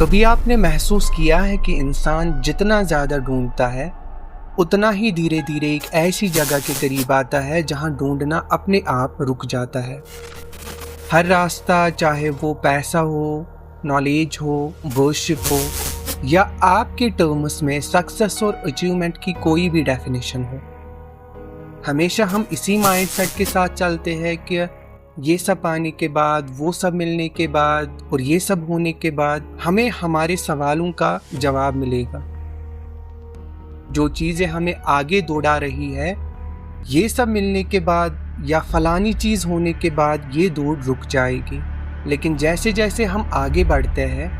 कभी आपने महसूस किया है कि इंसान जितना ज़्यादा ढूंढता है उतना ही धीरे धीरे एक ऐसी जगह के करीब आता है जहां ढूंढना अपने आप रुक जाता है। हर रास्ता, चाहे वो पैसा हो, नॉलेज हो, वर्शिप हो या आपके टर्म्स में सक्सेस और अचीवमेंट की कोई भी डेफिनेशन हो, हमेशा हम इसी माइंडसेट के साथ चलते हैं कि ये सब पाने के बाद, वो सब मिलने के बाद और ये सब होने के बाद हमें हमारे सवालों का जवाब मिलेगा। जो चीज़ें हमें आगे दौड़ा रही है, ये सब मिलने के बाद या फलानी चीज़ होने के बाद ये दौड़ रुक जाएगी। लेकिन जैसे जैसे हम आगे बढ़ते हैं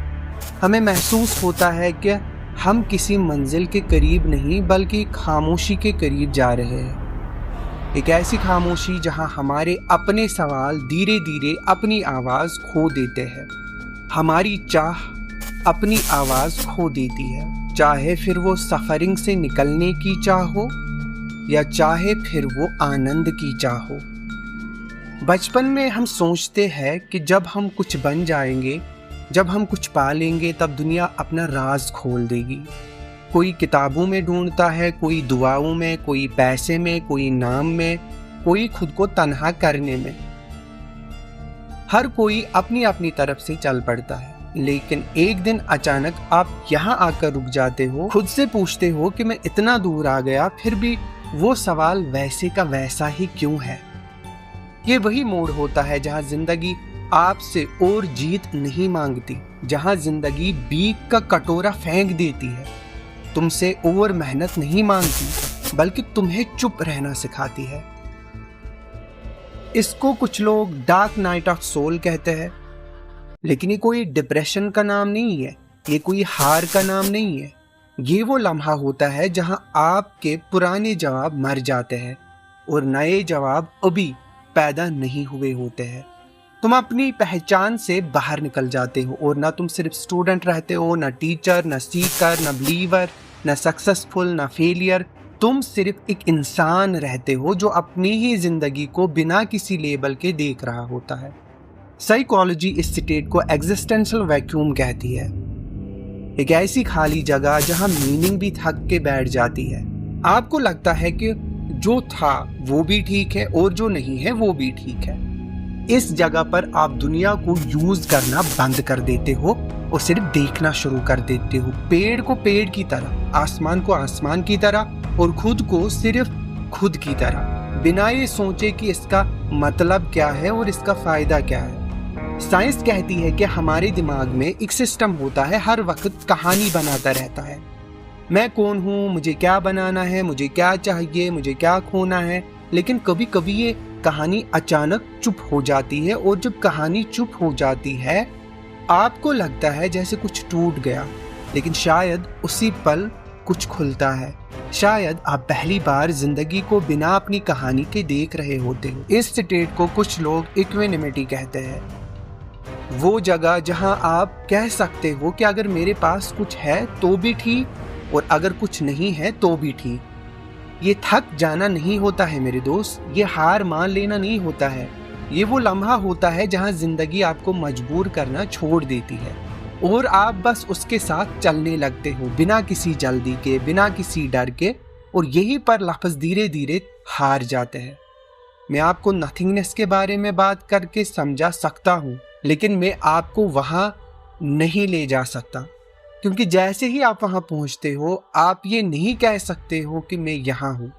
हमें महसूस होता है कि हम किसी मंजिल के करीब नहीं बल्कि खामोशी के करीब जा रहे हैं। एक ऐसी खामोशी जहां हमारे अपने सवाल धीरे धीरे अपनी आवाज़ खो देते हैं, हमारी चाह अपनी आवाज़ खो देती है, चाहे फिर वो सफरिंग से निकलने की चाह हो या चाहे फिर वो आनंद की चाह हो। बचपन में हम सोचते हैं कि जब हम कुछ बन जाएंगे, जब हम कुछ पा लेंगे तब दुनिया अपना राज खोल देगी। कोई किताबों में ढूंढता है, कोई दुआओं में, कोई पैसे में, कोई नाम में, कोई खुद को तन्हा करने में। हर कोई अपनी अपनी तरफ से चल पड़ता है, लेकिन एक दिन अचानक आप यहाँ आकर रुक जाते हो, खुद से पूछते हो कि मैं इतना दूर आ गया फिर भी वो सवाल वैसे का वैसा ही क्यों है। ये वही मोड़ होता है जहाँ जिंदगी आपसे और जीत नहीं मांगती, जहाँ जिंदगी बीक का कटोरा फेंक देती है, तुमसे और मेहनत नहीं मांगती बल्कि तुम्हें चुप रहना सिखाती है। इसको कुछ लोग डार्क नाइट ऑफ सोल कहते हैं, लेकिन ये कोई डिप्रेशन का नाम नहीं है, ये कोई हार का नाम नहीं है। ये वो लम्हा होता है जहां आपके पुराने जवाब मर जाते हैं और नए जवाब अभी पैदा नहीं हुए होते हैं। तुम अपनी पहचान से बाहर निकल जाते हो और ना तुम सिर्फ स्टूडेंट रहते हो, ना टीचर, ना सीकर, ना बिलीवर, ना सक्सेसफुल, ना फेलियर। तुम सिर्फ एक इंसान रहते हो जो अपनी ही जिंदगी को बिना किसी लेबल के देख रहा होता है। साइकोलॉजी इस स्टेट को एग्जिस्टेंशियल वैक्यूम कहती है, एक ऐसी खाली जगह जहां मीनिंग भी थक के बैठ जाती है। आपको लगता है कि जो था वो भी ठीक है और जो नहीं है वो भी ठीक है। इस जगह पर आप दुनिया को यूज करना बंद कर देते हो और सिर्फ देखना शुरू कर देते हो, पेड़ को पेड़ की तरह, आसमान को आसमान की तरह और खुद को सिर्फ खुद की तरह, बिना ये सोचे कि इसका मतलब क्या है और इसका फायदा क्या है। साइंस कहती है कि हमारे दिमाग में एक सिस्टम होता है, हर वक्त कहानी बनाता रहता है। मैं कौन हूँ, मुझे क्या बनाना है, मुझे क्या चाहिए, मुझे क्या खोना है। लेकिन कभी कभी ये कहानी अचानक चुप हो जाती है और जब कहानी चुप हो जाती है आपको लगता है जैसे कुछ टूट गया, लेकिन शायद उसी पल कुछ खुलता है। शायद आप पहली बार जिंदगी को बिना अपनी कहानी के देख रहे होते हो। इस स्टेट को कुछ लोग इक्विनिमिटी कहते हैं, वो जगह जहां आप कह सकते हो कि अगर मेरे पास कुछ है तो भी ठीक और अगर कुछ नहीं है तो भी ठीक। ये थक जाना नहीं होता है मेरे दोस्त, ये हार मान लेना नहीं होता है। ये वो लम्हा होता है जहां जिंदगी आपको मजबूर करना छोड़ देती है और आप बस उसके साथ चलने लगते हो, बिना किसी जल्दी के, बिना किसी डर के, और यहीं पर लफ्ज़ धीरे धीरे हार जाते हैं। मैं आपको नथिंगनेस के बारे में बात करके समझा सकता हूँ, लेकिन मैं आपको वहां नहीं ले जा सकता, क्योंकि जैसे ही आप वहां पहुंचते हो आप ये नहीं कह सकते हो कि मैं यहाँ हूँ,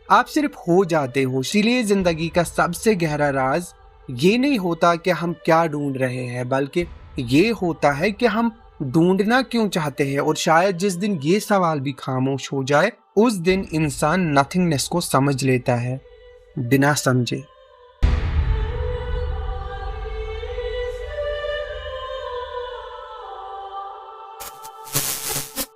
आप सिर्फ हो जाते हो। इसीलिए जिंदगी का सबसे गहरा राज ये नहीं होता कि हम क्या ढूंढ रहे हैं, बल्कि ये होता है कि हम ढूंढना क्यों चाहते हैं। और शायद जिस दिन ये सवाल भी खामोश हो जाए उस दिन इंसान नथिंगनेस को समझ लेता है बिना समझे।